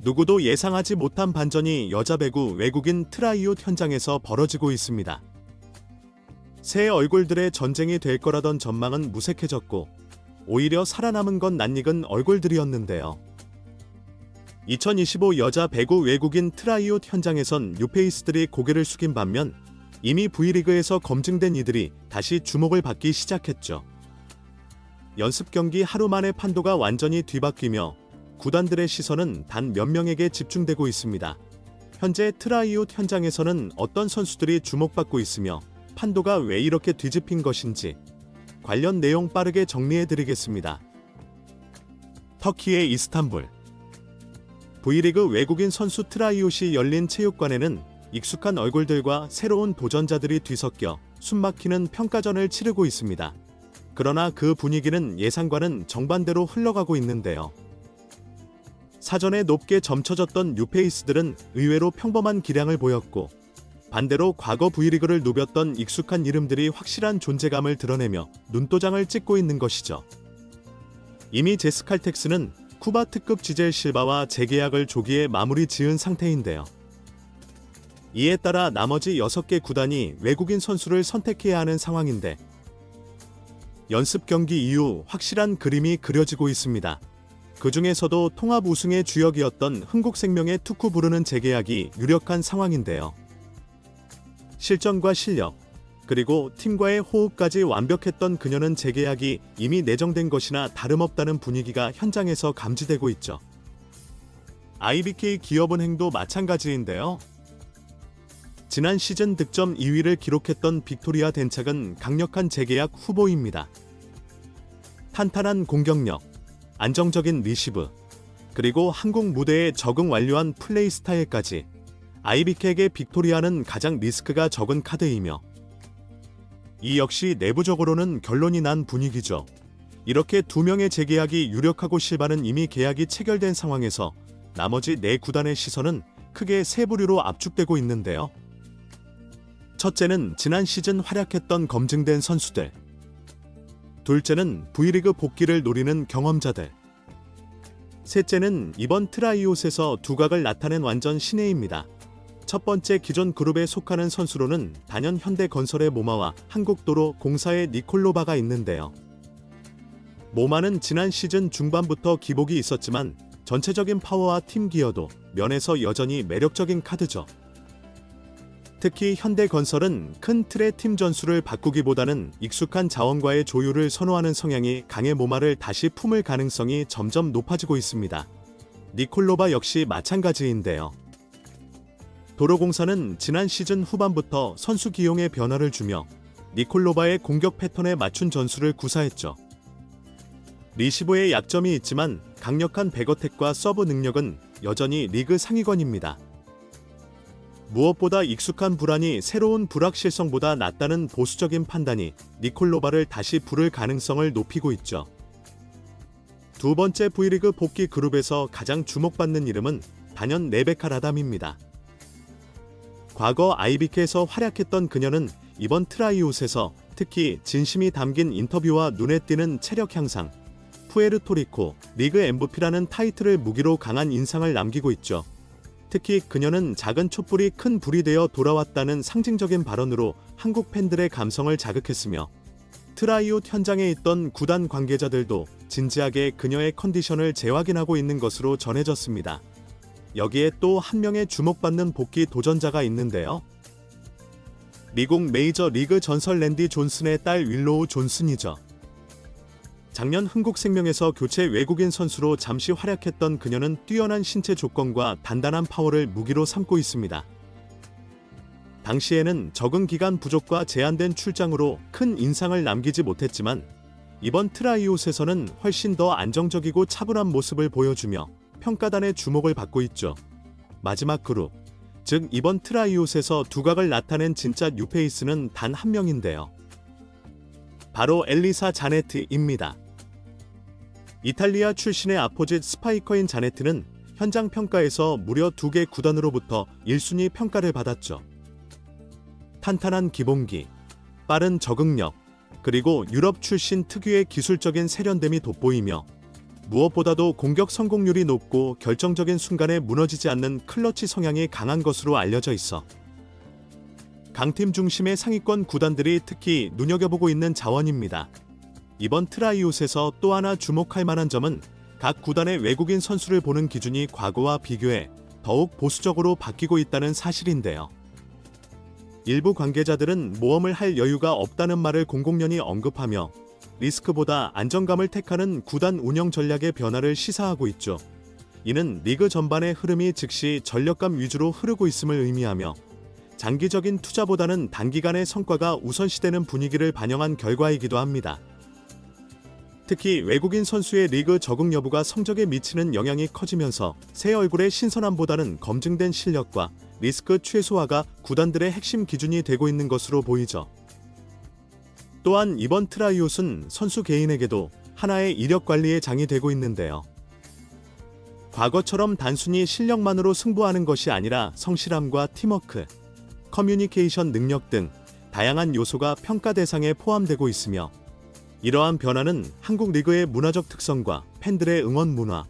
누구도 예상하지 못한 반전이 여자 배구 외국인 트라이웃 현장에서 벌어지고 있습니다. 새 얼굴들의 전쟁이 될 거라던 전망은 무색해졌고 오히려 살아남은 건 낯익은 얼굴들이었는데요. 2025 여자 배구 외국인 트라이웃 현장에선 뉴페이스들이 고개를 숙인 반면 이미 V리그에서 검증된 이들이 다시 주목을 받기 시작했죠. 연습 경기 하루 만에 판도가 완전히 뒤바뀌며 구단들의 시선은 단 몇 명에게 집중되고 있습니다. 현재 트라이웃 현장에서는 어떤 선수들이 주목받고 있으며 판도가 왜 이렇게 뒤집힌 것인지 관련 내용 빠르게 정리해드리겠습니다. 터키의 이스탄불 V리그 외국인 선수 트라이웃이 열린 체육관에는 익숙한 얼굴들과 새로운 도전자들이 뒤섞여 숨막히는 평가전을 치르고 있습니다. 그러나 그 분위기는 예상과는 정반대로 흘러가고 있는데요. 사전에 높게 점쳐졌던 뉴페이스들은 의외로 평범한 기량을 보였고 반대로 과거 V리그를 누볐던 익숙한 이름들이 확실한 존재감을 드러내며 눈도장을 찍고 있는 것이죠. 이미 제스칼텍스는 쿠바 특급 지젤 실바와 재계약을 조기에 마무리 지은 상태인데요. 이에 따라 나머지 6개 구단이 외국인 선수를 선택해야 하는 상황인데 연습 경기 이후 확실한 그림이 그려지고 있습니다. 그 중에서도 통합 우승의 주역이었던 흥국생명의 투쿠 부르는 재계약이 유력한 상황인데요. 실전과 실력, 그리고 팀과의 호흡까지 완벽했던 그녀는 재계약이 이미 내정된 것이나 다름없다는 분위기가 현장에서 감지되고 있죠. IBK 기업은행도 마찬가지인데요. 지난 시즌 득점 2위를 기록했던 빅토리아 덴착은 강력한 재계약 후보입니다. 탄탄한 공격력, 안정적인 리시브, 그리고 한국 무대에 적응 완료한 플레이 스타일까지 IBK에게 빅토리아는 가장 리스크가 적은 카드이며 이 역시 내부적으로는 결론이 난 분위기죠. 이렇게 2명의 재계약이 유력하고 실바는 이미 계약이 체결된 상황에서 나머지 4구단의 시선은 크게 3부류로 압축되고 있는데요. 첫째는 지난 시즌 활약했던 검증된 선수들. 둘째는 V리그 복귀를 노리는 경험자들. 셋째는 이번 트라이웃에서 두각을 나타낸 완전 신예입니다. 첫 번째 기존 그룹에 속하는 선수로는 단연 현대건설의 모마와 한국도로공사의 니콜로바가 있는데요. 모마는 지난 시즌 중반부터 기복이 있었지만 전체적인 파워와 팀 기여도 면에서 여전히 매력적인 카드죠. 특히 현대건설은 큰 틀의 팀 전술을 바꾸기보다는 익숙한 자원과의 조율을 선호하는 성향이 강해 모마를 다시 품을 가능성이 점점 높아지고 있습니다. 니콜로바 역시 마찬가지인데요. 도로공사는 지난 시즌 후반부터 선수 기용에 변화를 주며 니콜로바의 공격 패턴에 맞춘 전술을 구사했죠. 리시브에 약점이 있지만 강력한 백어택과 서브 능력은 여전히 리그 상위권입니다. 무엇보다 익숙한 불안이 새로운 불확실성보다 낫다는 보수적인 판단이 니콜로바를 다시 부를 가능성을 높이고 있죠. 두 번째 V리그 복귀 그룹에서 가장 주목받는 이름은 단연 레베카 라담입니다. 과거 IBK에서 활약했던 그녀는 이번 트라이웃에서 특히 진심이 담긴 인터뷰와 눈에 띄는 체력 향상, 푸에르토리코 리그 MVP라는 타이틀을 무기로 강한 인상을 남기고 있죠. 특히 그녀는 작은 촛불이 큰 불이 되어 돌아왔다는 상징적인 발언으로 한국 팬들의 감성을 자극했으며 트라이웃 현장에 있던 구단 관계자들도 진지하게 그녀의 컨디션을 재확인하고 있는 것으로 전해졌습니다. 여기에 또 한 명의 주목받는 복귀 도전자가 있는데요. 미국 메이저 리그 전설 랜디 존슨의 딸 윌로우 존슨이죠. 작년 흥국생명에서 교체 외국인 선수로 잠시 활약했던 그녀는 뛰어난 신체 조건과 단단한 파워를 무기로 삼고 있습니다. 당시에는 적응 기간 부족과 제한된 출장으로 큰 인상을 남기지 못했지만 이번 트라이웃에서는 훨씬 더 안정적이고 차분한 모습을 보여주며 평가단의 주목을 받고 있죠. 마지막 그룹, 즉 이번 트라이웃에서 두각을 나타낸 진짜 뉴페이스는 단 한 명인데요. 바로 엘리사 자네트입니다. 이탈리아 출신의 아포짓 스파이커인 자네트는 현장 평가에서 무려 2개 구단으로부터 1순위 평가를 받았죠. 탄탄한 기본기, 빠른 적응력, 그리고 유럽 출신 특유의 기술적인 세련됨이 돋보이며 무엇보다도 공격 성공률이 높고 결정적인 순간에 무너지지 않는 클러치 성향이 강한 것으로 알려져 있어 강팀 중심의 상위권 구단들이 특히 눈여겨보고 있는 자원입니다. 이번 트라이옷에서 또 하나 주목할 만한 점은 각 구단의 외국인 선수를 보는 기준이 과거와 비교해 더욱 보수적으로 바뀌고 있다는 사실인데요. 일부 관계자들은 모험을 할 여유가 없다는 말을 공공연히 언급하며 리스크보다 안정감을 택하는 구단 운영 전략의 변화를 시사하고 있죠. 이는 리그 전반의 흐름이 즉시 전력감 위주로 흐르고 있음을 의미하며 장기적인 투자보다는 단기간의 성과가 우선시되는 분위기를 반영한 결과이기도 합니다. 특히 외국인 선수의 리그 적응 여부가 성적에 미치는 영향이 커지면서 새 얼굴의 신선함보다는 검증된 실력과 리스크 최소화가 구단들의 핵심 기준이 되고 있는 것으로 보이죠. 또한 이번 트라이옷은 선수 개인에게도 하나의 이력 관리의 장이 되고 있는데요. 과거처럼 단순히 실력만으로 승부하는 것이 아니라 성실함과 팀워크, 커뮤니케이션 능력 등 다양한 요소가 평가 대상에 포함되고 있으며 이러한 변화는 한국 리그의 문화적 특성과 팬들의 응원 문화,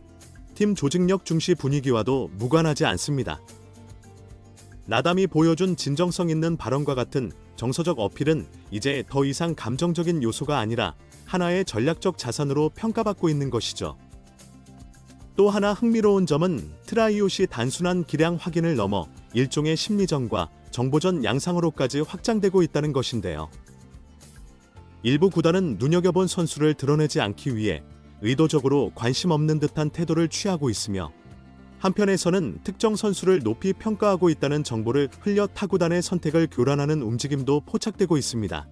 팀 조직력 중시 분위기와도 무관하지 않습니다. 라담이 보여준 진정성 있는 발언과 같은 정서적 어필은 이제 더 이상 감정적인 요소가 아니라 하나의 전략적 자산으로 평가받고 있는 것이죠. 또 하나 흥미로운 점은 트라이옷이 단순한 기량 확인을 넘어 일종의 심리전과 정보전 양상으로까지 확장되고 있다는 것인데요. 일부 구단은 눈여겨본 선수를 드러내지 않기 위해 의도적으로 관심 없는 듯한 태도를 취하고 있으며 한편에서는 특정 선수를 높이 평가하고 있다는 정보를 흘려 타구단의 선택을 교란하는 움직임도 포착되고 있습니다.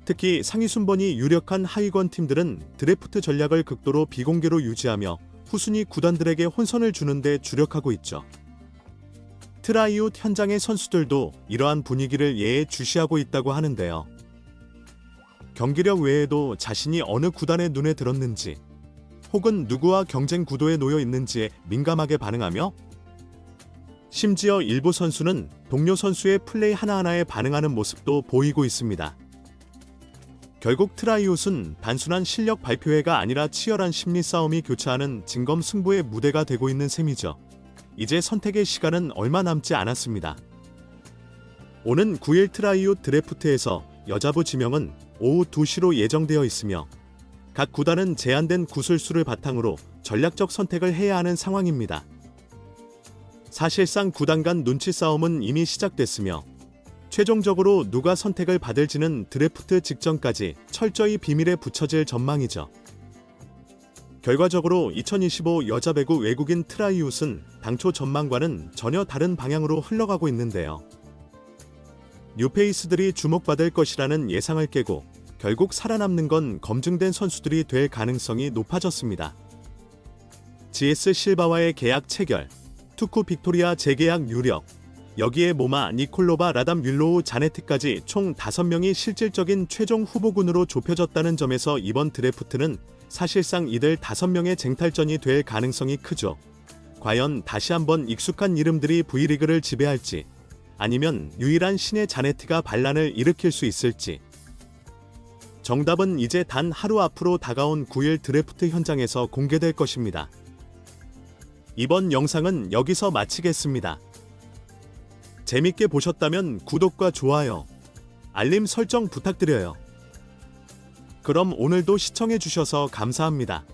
특히 상위 순번이 유력한 하위권 팀들은 드래프트 전략을 극도로 비공개로 유지하며 후순위 구단들에게 혼선을 주는 데 주력하고 있죠. 트라이웃 현장의 선수들도 이러한 분위기를 예의주시하고 있다고 하는데요. 경기력 외에도 자신이 어느 구단의 눈에 들었는지 혹은 누구와 경쟁 구도에 놓여 있는지에 민감하게 반응하며 심지어 일부 선수는 동료 선수의 플레이 하나하나에 반응하는 모습도 보이고 있습니다. 결국 트라이웃은 단순한 실력 발표회가 아니라 치열한 심리 싸움이 교차하는 진검승부의 무대가 되고 있는 셈이죠. 이제 선택의 시간은 얼마 남지 않았습니다. 오는 9일 트라이웃 드래프트에서 여자부 지명은 오후 2시로 예정되어 있으며 각 구단은 제한된 구술수를 바탕으로 전략적 선택을 해야 하는 상황입니다. 사실상 구단 간 눈치 싸움은 이미 시작됐으며 최종적으로 누가 선택을 받을지는 드래프트 직전까지 철저히 비밀에 붙여질 전망이죠. 결과적으로 2025 여자 배구 외국인 트라이웃은 당초 전망과는 전혀 다른 방향으로 흘러가고 있는데요. 뉴페이스들이 주목받을 것이라는 예상을 깨고 결국 살아남는 건 검증된 선수들이 될 가능성이 높아졌습니다. GS 실바와의 계약 체결, 투쿠 빅토리아 재계약 유력, 여기에 모마, 니콜로바, 라담 윌로우, 자네트까지 총 5명이 실질적인 최종 후보군으로 좁혀졌다는 점에서 이번 드래프트는 사실상 이들 5명의 쟁탈전이 될 가능성이 크죠. 과연 다시 한번 익숙한 이름들이 V리그를 지배할지 아니면 유일한 신의 자네트가 반란을 일으킬 수 있을지 정답은 이제 단 하루 앞으로 다가온 9일 드래프트 현장에서 공개될 것입니다. 이번 영상은 여기서 마치겠습니다. 재밌게 보셨다면 구독과 좋아요, 알림 설정 부탁드려요. 그럼 오늘도 시청해주셔서 감사합니다.